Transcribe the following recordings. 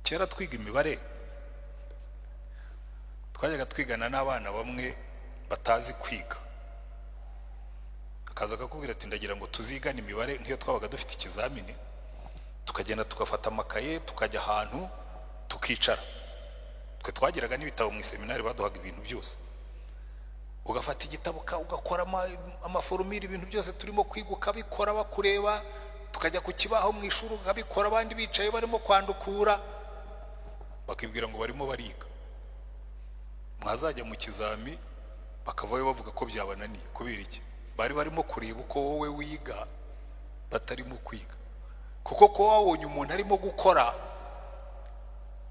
Kera twiga imibare twajyaga twigana n'abana bamwe batazi kwiga, akaza akakubwira ati ndagira ngo tuzigane imibare. Nk'iyo twabaga dufite ikizamini tukagenda tugafata amakaye tukajya ahantu tukicara. Twe twagiraga n'ibitabo mu seminari baduhaga ibintu byose, ugafata igitabo ugakora amaforumire, ibintu byose turimo kwiga ukabikora bakureba, tukajya ku kibaho mu ishuri ukabikora, abandi bicaye barimo kwandukura, bakibwira ngo barimo bariga. Mwazajya mu kizami bakavayo bavuga ko byabananiye. Kubera iki? Bari barimo kureba uko wowe wiga, batarimo kwiga. Kuko ko wabonye umuntu arimo gukora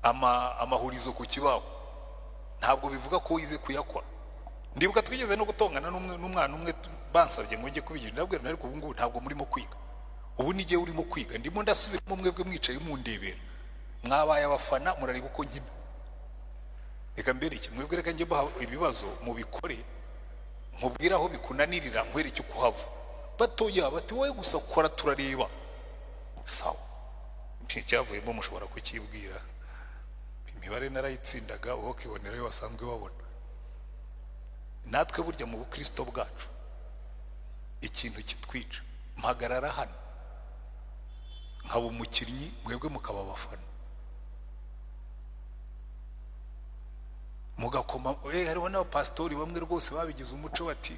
amahurizo ku kibaho, ntabwo bivuga ko wize kuyakora. Ndibuka twigeze no gutongana n'umwana umwe bansabye ngo njye kubigira, ndabwira ariko ubu ngubu ntabwo murimo kwiga, ubu ni jyewe urimo kwiga, ndimo ndasubiramo, mwebwe mwicaye mundebera, mwabaye abafana murareba uko nkina. Reka mbere iki, mwebwe reka njye baha ibibazo mubikore, nkubwira aho bikunanirira, nkwereke uko uhava. Batoya bati wowe gusa ukora turareba. Sawa, nticyavuyemo mushobora kukibwira. Imibare narayitsindaga, wowe ukibonera yo wasanzwe wabona. Natwe burya mu bukristo bwacu ikintu kitwica, mpagarara hano nkaba umukinnyi, mwebwe mukaba abafana, mugakoma. Hariho n'abapasitori bamwe rwose babigize umuco, bati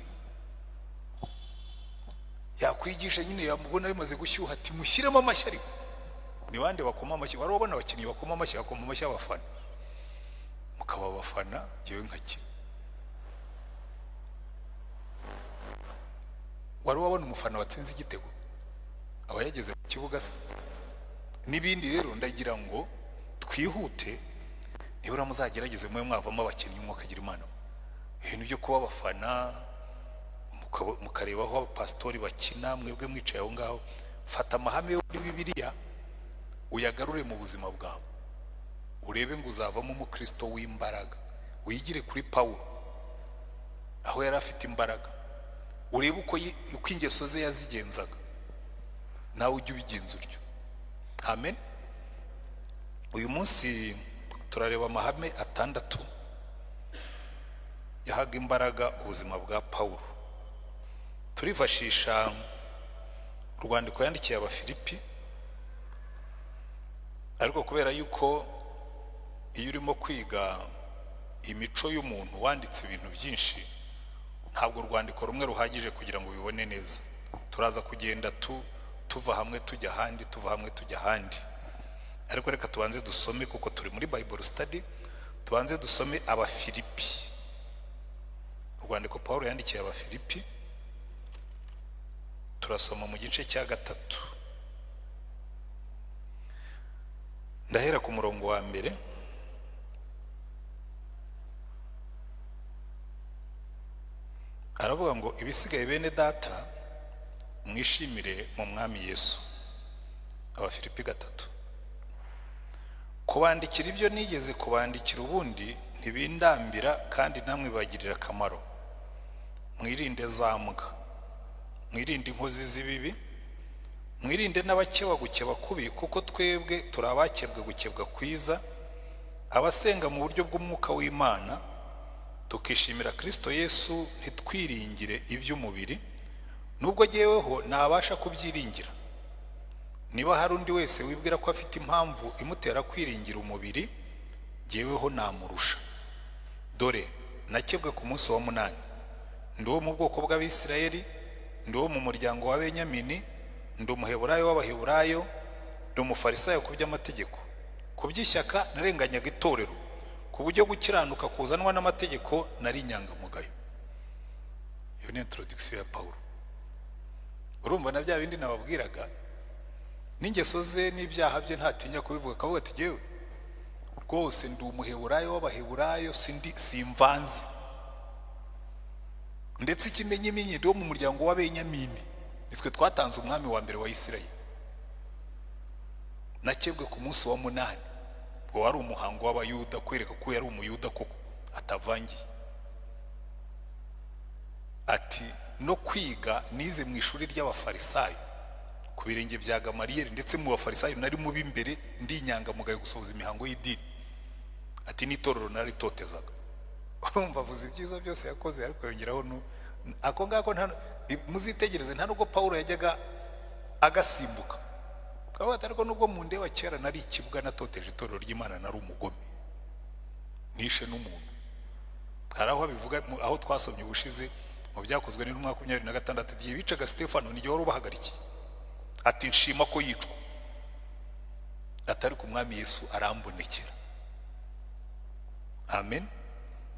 yakwigisha nyine yamubona bimaze gushyuha ati mushyiremo amashyi. Ariko ni bande bakoma amashyi? Wari wabona abakinnyi bakoma amashyi, bakoma amashyi abafana, mukaba abafana, jyewe nkakina. Wari wabona umufana watsinze igitego aba yageze mu kibuga se? N'ibindi rero ndagira ngo twihute, nibura muzagerageze mwe mwavamo abakinnyi mwakagira Imana. Ibintu byo kuba abafana mukareba aho abapasitori bakina, mwebwe mwicaye aho ngaho. Fata amahame yo muri Bibiliya uyagarure mu buzima bwawe, urebe ngo uzavamo umukristo w'imbaraga. Wigire kuri Pawulo aho yari afite imbaraga, urebe uko ingeso ze yazigenzaga, nawe ujye ubigenza utyo. Amen. Uyu munsi turareba amahame 6 yahaga imbaraga ubuzima bwa Pawulo. Turifashisha urwandiko yandikiye Abafilipi, ariko kubera yuko iyo urimo kwiga imico y'umuntu wanditse ibintu byinshi, ntabwo urwandiko rumwe ruhagije kugira ngo ubibone neza. Turaza kugenda tuva hamwe tujya ahandi, tuva hamwe tujya ahandi. Ariko reka tubanze dusome, kuko turi muri Bible study, tubanze dusome Abafilipi, urwandiko Pawulo yandikiye Abafilipi. Turasoma mu gice cya 3, ndahera ku murongo wa mbere. Aravuga ngo ibisigaye bene data mwishimire mu mwami Yesu. Abafilipi 3. Kubandikira ibyo nigeze kubandikira ubundi ntibindambira, kandi namwe bagirira akamaro. Mwirinde za mbwa, mwirinde inkozi z'ibibi, mwirinde n'abakeba gukeba kubi, kuko twebwe turi abakebwe gukebwa kwiza, abasenga mu buryo bw'umwuka w'Imana, tukishimira Kristo Yesu, ntitwiringire iby'umubiri, nubwo jyeweho nabasha kubyiringira. Niba hari undi wese wibwira ko afite impamvu imutera kwiringira umubiri, jyeweho namurusha. Dore nakebwe ku munsi wa 8, ndi uwo mu bwoko bw'Abisirayeli, ndi uwo mu muryango wa Benyamini, ndi umuheburayo w'Abaheburayo, ndi umufarisayo ku by'amategeko. Ku by'ishyaka narenganyaga itorero, ku buryo gukiranuka kuzanwa n'amategeko nari inyangamugayo. Iyo ni introduction ya Pawulo. Urumva na bya bindi nababwiraga, n'ingeso ze n'ibyaha bye ntatinya kubivuga, akavuga ati jyewe rwose ndi umuheburayo w'Abaheburayo, simvanze. Ndetse ikimenyimenyi ndi wo mu muryango wa Benyamini, nitwe twatanze umwami wa mbere wa Isirayeli. Nakebwe ku munsi wa 8, ngo wari umuhango w'Abayuda, kwereka ko yari umuyuda koko atavangiye. Ati no kwiga nize mu ishuri ry'Abafarisayo, ku birenge bya Gamariyeli, ndetse mu bafarisayo nari mubi imbere, ndi inyangamugayo gusohoza imihango y'idini. Ati n'itorero naritotezaga. Urumva avuze ibyiza byose yakoze, ariko yongeraho ako ngako muzitegereze, nta nubwo Pawulo yajyaga agasimbuka. Kabata ariko nubwo mu ndeba kera nari ikibuga, natoteje itorero ry'Imana, nari umugome, nishe n'umuntu. Hari aho bivuga, aho twasomye ubushize mu byakozwe n'intumwa 26 igihe bicaga Stefano, ni wari ubahagarikiye. Ati nshima ko yicwa, atari ku mwami Yesu arambonekera. Amen.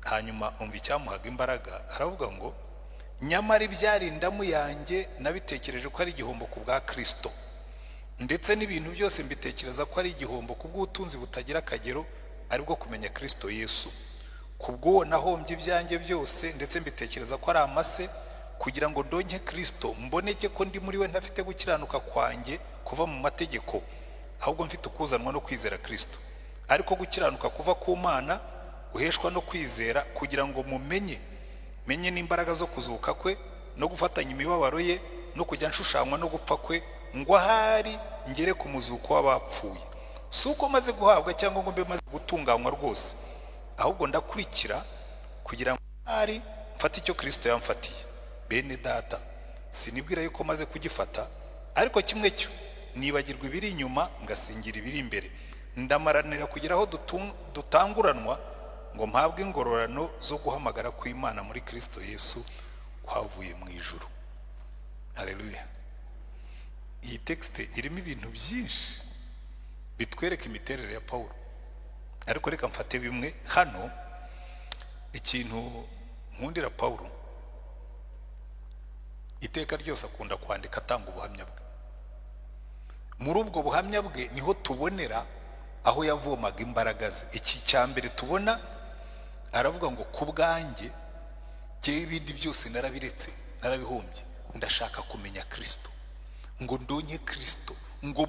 Hanyuma umva icyamuhaga imbaraga, aravuga ngo nyamara ibyari indamu yanjye nabitekereje ko ari igihombo ku bwa Kristo, ndetse n'ibintu byose mbitekereza ko ari igihombo ku bw'ubutunzi butagira akagero, aribwo kumenya Kristo Yesu. Kubwo nahombye ibyanjye byose, ndetse mbitekereza ko ari amase, kugira ngo ndonke Kristo, mboneke ko ndi muri we ntafite gukiranuka kwanjye kuva mu mategeko, ahubwo mfite ukuzanwa no kwizera Kristo, ariko gukiranuka kuva ku Mana guheshwa no kwizera, kugira ngo menye n'imbaraga zo kuzuka kwe, no gufatanya imibabaro ye, no kujya nshushanywa no gupfa kwe, ngo ahari ngere ku muzuko w'abapfuye. Si uko maze guhabwa cyangwa ngo mbe maze gutunganywa rwose, ahubwo ndakurikira kugira ngo ahari mfate icyo Kristo yamfatiye. Bene data, sinibwira yuko maze kugifata, ariko kimwe cyo nibagirwa ibiri inyuma, ngasingira ibiri imbere. Ndamaranira kugira aho dutanguranwa, ngo mpabwe ingororano zo guhamagara kw'Imana muri Kristo Yesu kwavuye mu ijuru. Haleluya. Iyi texte irimo ibintu byinshi bitwereka imiterere ya Pawulo, ariko reka mfate bimwe hano. Ikintu nkundira Pawulo, iteka ryose akunda kwandika atanga ubuhamya bwe. Muri ubwo buhamya bwe niho tubonera aho yavomaga imbaraga ze. Iki cyambere tubona, aravuga ngo ku bwanjye jye ibindi byose narabiretse, narabihombye, ndashaka kumenya Kristo, ngo ndonye Kristo, ngo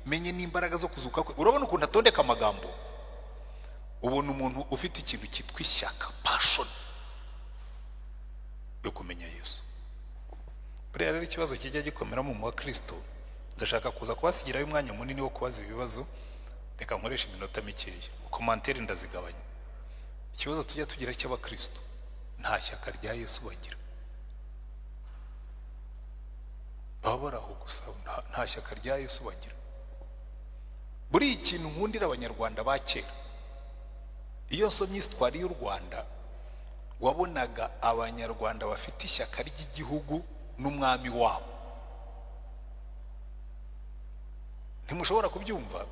menye n'imbaraga zo kuzuka kwe. Urabona ukuntu atondeka amagambo, ubona umuntu ufite ikintu cyitwa ishyaka, passion yo kumenya Yesu. Buriya rero ikibazo kijya gikomera mu wa Kristo, ndashaka kuza kubasigiraho umwanya munini wo kubaza ibibazo. Reka nkoresha iminota mikeya, komantere ndazigabanya. Ikibazo tujya tugira cy'abakristo, nta shyaka rya Yesu bagira. Babaraho gusa, nta shyaka rya Yesu bagira. Buri ikintu nkundira abanyarwanda ba kera, iyo nsomye histoire y'u Rwanda, wabonaga abanyarwanda bafite ishyaka ry'igihugu n'umwami wabo. Ntimushobora kubyumva.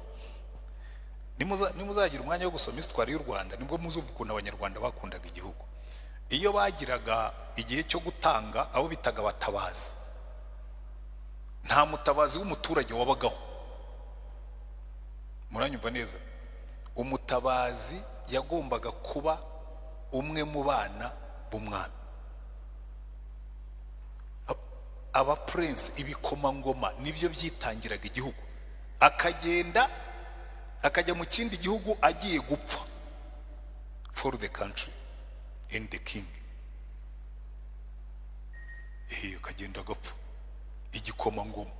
Nimuzagira umwanya wo gusoma histoire y'u Rwanda, nibwo muzuva ukuntu abanyarwanda bakundaga igihugu. Iyo bagiraga igihe cyo gutanga, abo bitaga abatabazi, nta mutabazi w'umuturage wabagaho. Muranyumva neza? Umutabazi yagombaga kuba umwe mu bana b'umwami. Aba prince, ibikomangoma, nibyo byitangiraga igihugu. Akajya mu kindi gihugu agiye gupfa, for the country and the king. Akagenda agapfa, igikomangoma.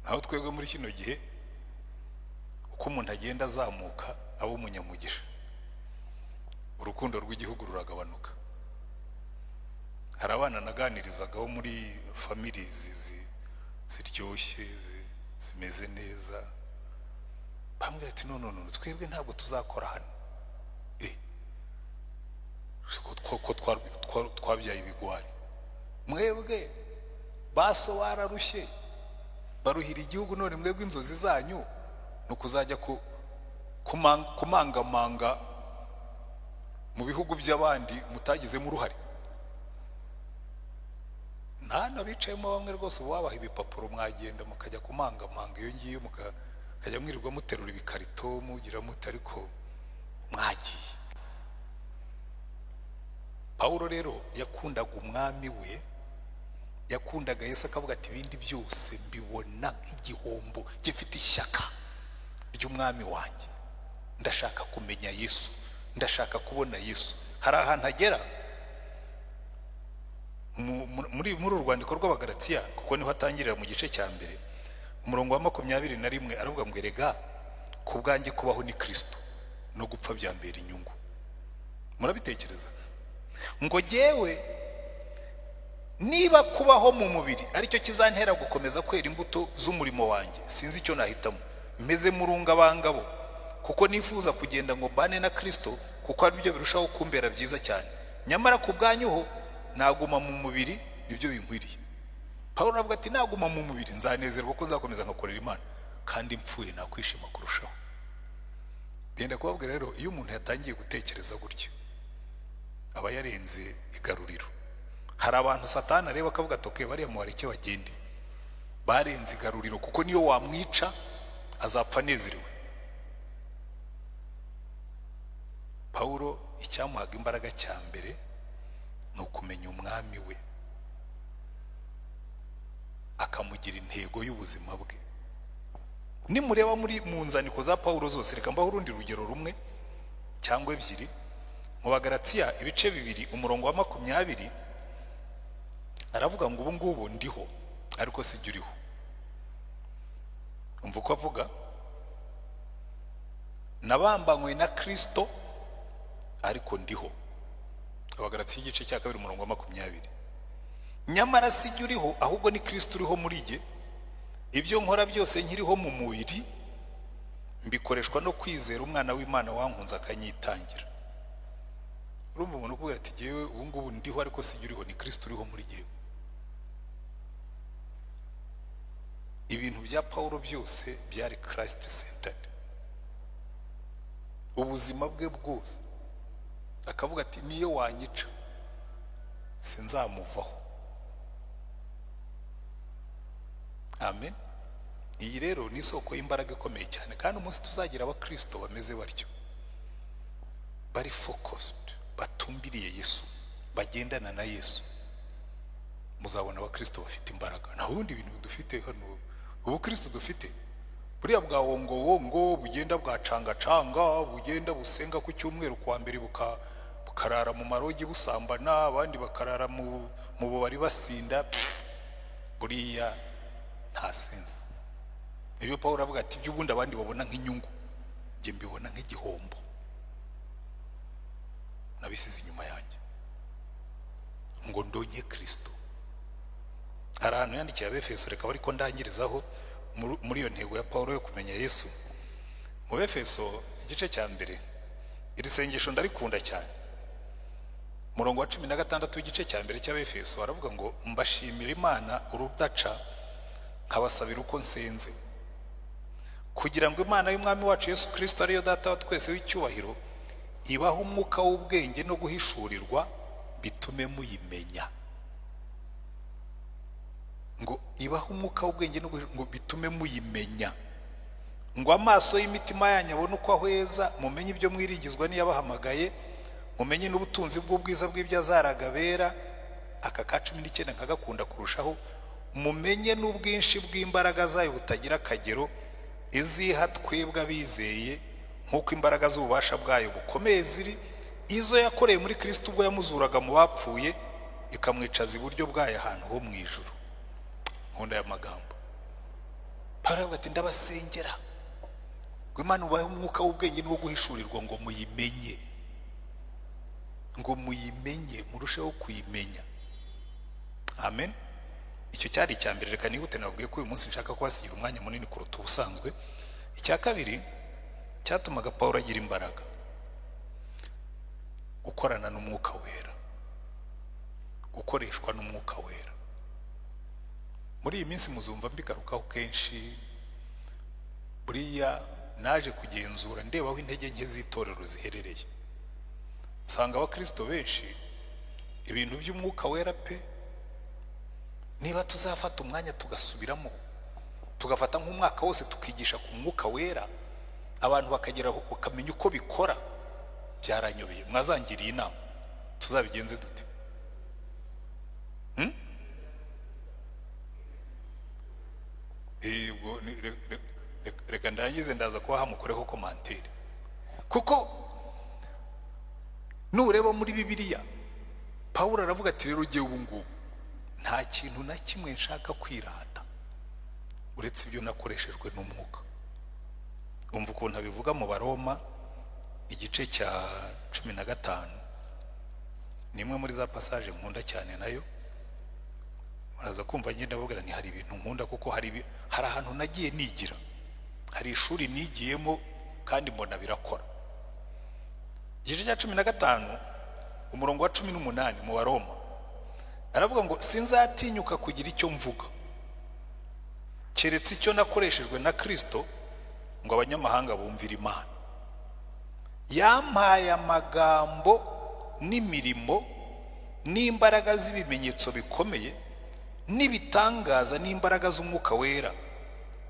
Naho twebwe muri kino gihe, uko umuntu agenda azamuka aba umunyamugisha, urukundo rw'igihugu ruragabanuka. Hari abana naganirizagaho muri family ziryoshye, zimeze neza, bambwira ati no, twebwe ntabwo tuzakora hano. Ko twabyaye ibigwari. Mwebwe baso bararushye, baruhira igihugu, none mwebwe inzozi zanyu no kuzajya kumangamanga mu bihugu by'abandi mutagizemo uruhare. Nta nabicayemo bamwe rwose wabaha ibipapuro, mwagenda mukajya kumangamanga iyo ngiyo, mukajya mwirirwa muterura ibikarito mugira muti, ariko mwagiye. Pawulo rero yakundaga umwami we, yakundaga Yesu, akavuga ati ibindi byose mbibona nk'igihombo, gifite ishyaka ry'umwami wanjye. Ndashaka kumenya Yesu, ndashaka kubona Yesu. Hari ahantu agera muri uru rwandiko rw'Abagalatiya, kuko niho atangirira mu gice cya mbere, umurongo wa 21 aravuga ngo erega ku bwanjye kubaho ni Kristo no gupfa byambera inyungu. Murabitekereza ngo jyewe niba kubaho mu mubiri aricyo kizantera gukomeza kwera imbuto z'umurimo wanjye, sinzi icyo nahitamo, meze murunga bangabo, kuko nifuza kugenda ngo bane na Kristo, kuko ari byo birushaho kumbera byiza cyane. Nyamara ku bwanyuho naguma mu mubiri nibyo binkwiriye. Pawulo avuga ati naguma mu mubiri nzanezerwa ko nzakomeza nkakorera Imana, kandi mpfuye nakwishima kurushaho. Genda kubabwira rero, iyo umuntu yatangiye gutekereza gutyo aba yarenze igaruriro. Hari abantu Satani areba akavuga ati okay, bariya mubareke bagende, barenze igaruriro, kuko niyo wamwica azapfa anezerewe. Pawulo icyamuhaga imbaraga cya mbere ni ukumenya umwami we, akamugira intego y'ubuzima bwe. Nimureba mu nzandiko za Pawulo zose, reka mbaho urundi rugero rumwe cyangwa ebyiri. Mu Bagalatiya ibice 2 umurongo wa 20 aravuga ngo ubu ngubu ndiho ariko si jye uriho. Umva uko avuga, nabambanywe na Kristo ariko ndiho. Abagalatiya igice cya 2 umurongo wa 20. Nyamara si jye uriho, ahubwo ni Kristo uriho muri jye. Ibyo nkora byose nkiriho mu mubiri mbikoreshwa no kwizera umwana w'Imana wankunze akanyitangira. Urumva umuntu ukubwira ati jyewe ubu ngubu ndiho ariko si jye uriho, ni Kristo uriho muri jyewe. Ibintu bya Pawulo byose byari Christ centered. Ubuzima bwe bwose akavuga ati niyo wanyica sinzamuvaho. Amen. Iyi rero ni isoko y'imbaraga ikomeye cyane, kandi umunsi tuzagira abakristo bameze batyo, bari focused, batumbiriye Yesu, bagendana na Yesu, muzabona abakristo bafite imbaraga. Naho ubundi ibintu dufite hano, ubu Kristo dufite buriya bwa wongo bugenda bwacanga bugenda busenga ku cyumweru kwa mbere bukarara mu marogi busambana, abandi bakarara mu bubari basinda, buriya nta sense. Ibyo Pawulo avuga ati by'ubundi abandi babona nk'inyungu, njye mbibona nk'igihombo, nabisize inyuma yanjye ngo ndonye Kristo. Hari ahantu yandikiye Abefeso, reka bari ko ndangirizaho muri iyo ntego ya Pawulo yo kumenya Yesu. Mu Befeso igice cya mbere, iri sengesho ndarikunda cyane. Murongo wa 16 w'igice cya mbere cy'Abefeso aravuga ngo mbashimira Imana urudaca nkabasabira uko nsenze, kugira ngo Imana y'umwami wacu Yesu Kristo ariyo data wa twese w'icyubahiro ibaho umwuka w'ubwenge no guhishurirwa bitume muyimenya. Ngo ibaho umwuka w'ubwenge no ngo bitume muyimenya, ngo amaso y'imitima yanyu abone uko ahweza, mumenye ibyo mwiringizwa n'iyabahamagaye, mumenye n'ubutunzi bw'ubwiza bw'ibyo azaragabera. Aka ka 19 nkagakunda kurushaho, mumenye n'ubwinshi bw'imbaraga zayo butagira akagero, iziha twebwe abizeye nk'uko imbaraga z'ububasha bwayo bukomeye ziri izo yakoreye muri Kristo ubwo yamuzuraga mu bapfuye ikamwicaza iburyo bwayo ahantu ho mu ijuru. Nkunda ya magambo. Pawulo ati ndabasengera ngo Imana ubahe umwuka w'ubwenge no guhishurirwa ngo muyimenye, ngo muyimenye, murusheho kuyimenya. Amen. Icyo cyari icya mbere. Reka nihute nabwiye ko uyu munsi nshaka kubasigira umwanya munini kuruta ubusanzwe. Icya kabiri cyatumaga Pawulo agira imbaraga, gukorana n'umwuka wera, gukoreshwa n'umwuka wera. Muri iyi minsi muzumva mbigarukaho kenshi. Buriya naje kugenzura ndeba aho intege nke z'itorero ziherereye, usanga abakristo benshi ibintu by'umwuka wera pe, niba tuzafata umwanya tugasubiramo tugafata nk'umwaka wose tukigisha ku mwuka wera, abantu bakagera bakamenya uko bikora, byaranyobeye. Mwazangiriye inama tuzabigenze dute? Reka ndangize ndaza kuba hamukoreho komantere, kuko nureba muri Bibiliya Pawulo aravuga ati rero ugiye ubu ngubu nta kintu na kimwe nshaka kwirata uretse ibyo nakoreshejwe n'umwuka. Umva ukuntu abivuga mu Baroma igice cya 15. Nimwe muri za passage nkunda cyane nayo. Muraza kumva ngenda bavuga ni hari ibintu nkunda kuko hari ahantu nagiye nigira, hari ishuri nigiyemo kandi mbona birakora. Igice cya 15 umurongo wa 18 mu Baroma aravuga ngo sinzatinyuka kugira icyo mvuga keretse icyo nakoreshejwe na Kristo ngo abanyamahanga bumvira Imana. Yampaye amagambo n'imirimo n'imbaraga z'ibimenyetso bikomeye n'ibitangaza n'imbaraga z'umwuka wera.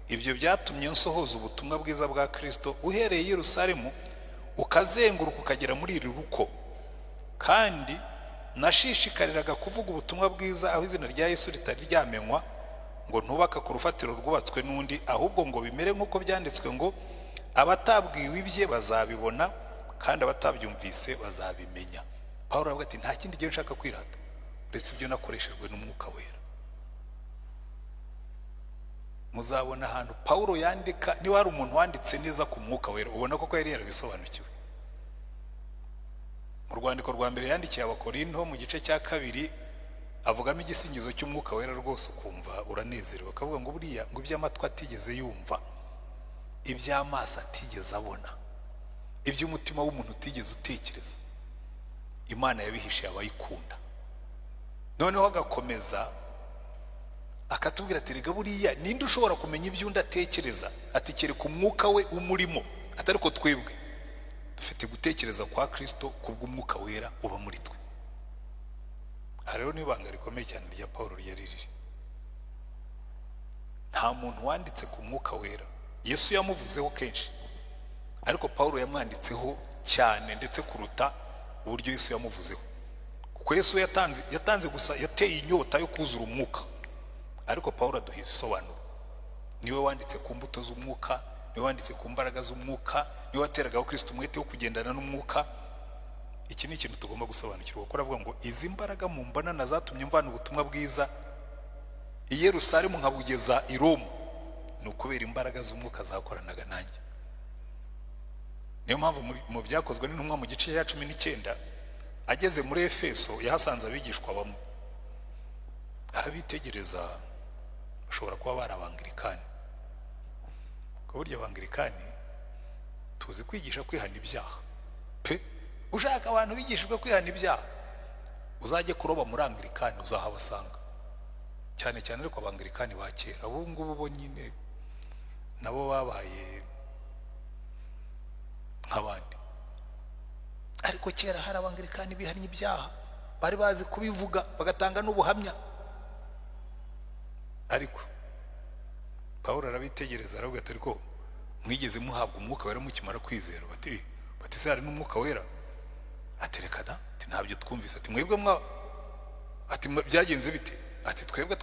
Ibyo byatumye nsohoza ubutumwa bwiza bwa Kristo uhereye i Yerusalemu ukazenguruka ukagera muri iri ruko, kandi nashishikariraga kuvuga ubutumwa bwiza aho izina rya Yesu ritari ryamenywa, ngo ntubaka ku rufatiro rwubatswe n'undi, ahubwo ngo bimere nk'uko byanditswe ngo abatabwiwe ibye bazabibona kandi abatabyumvise bazabimenya. Pawulo aravuga ati nta kindi gihe nshaka kwirata uretse ibyo nakoreshejwe n'umwuka wera. Muzabona ahantu Pawulo yandika, niba hari umuntu wanditse neza ku mwuka wera ubona koko yari yarabisobanukiwe. Mu rwandiko rwa mbere yandikiye Abakorinto mu gice cya 2 avugamo igisingizo cy'umwuka wera rwose ukumva uranezerewe, akavuga ngo buriya ngo iby'amatwi atigeze yumva, iby'amaso atigeze abona, iby'umutima w'umuntu utigeze utekereza, Imana yabihishiye abayikunda. Noneho agakomeza akatubwira ati rega buriya ninde ushobora kumenya ibyo undi atekereza, ati kereka umwuka we umurimo, atari ko twebwe dufite gutekereza kwa Kristo kubw'umwuka wera uba muri twe. Rero ni ibanga rikomeye cyane rya Pawulo ryaririje. Nta muntu wanditse ku mwuka wera. Yesu yamuvuzeho kenshi, ariko Pawulo yamwanditseho cyane ndetse kuruta uburyo Yesu yamuvuzeho, kuko Yesu yatanze gusa, yateye inyota yo kuzura umwuka, ariko Pawulo aduha ibisobanuro. Niwe wanditse ku mbuto z'umwuka, niwe wanditse ku mbaraga z'umwuka, niwe wateragaho Kristo umwete wo kugendana n'umwuka. Iki ni ikintu tugomba gusobanukirwa, kuko aravuga ngo izi mbaraga mu mbonana zatumye mvana ubutumwa bwiza i Yerusalemu nkabugeza i Roma, ni ukubera imbaraga z'umwuka zakoranaga nanjye. Niyo mpamvu mu byakozwe n'intumwa mu gice cya 19 ageze muri Efeso yahasanze abigishwa bamwe, arabitegereza. Bashobora kuba bari Abangirikani, ko burya Abangirikani tuzi kwigisha kwihana ibyaha pe. Ushaka abantu bigishijwe kwihana ibyaha uzajye kuroba muri Angirikani uzahabasanga cyane cyane, ariko Abangirikani ba kera. Abo ngubu bo nyine nabo babaye nk'abandi, ariko kera hari Abangirikani bihannye ibyaha, bari bazi kubivuga bagatanga n'ubuhamya. Ariko Pawulo arabitegereza aravuga ati ariko mwigeze muhabwa umwuka wera mukimara kwizera? Bati se hari n'umwuka wera? Ati reka da, ati ntabyo twumvise. Ati mwebwe ati byagenze bite? Ati twebwe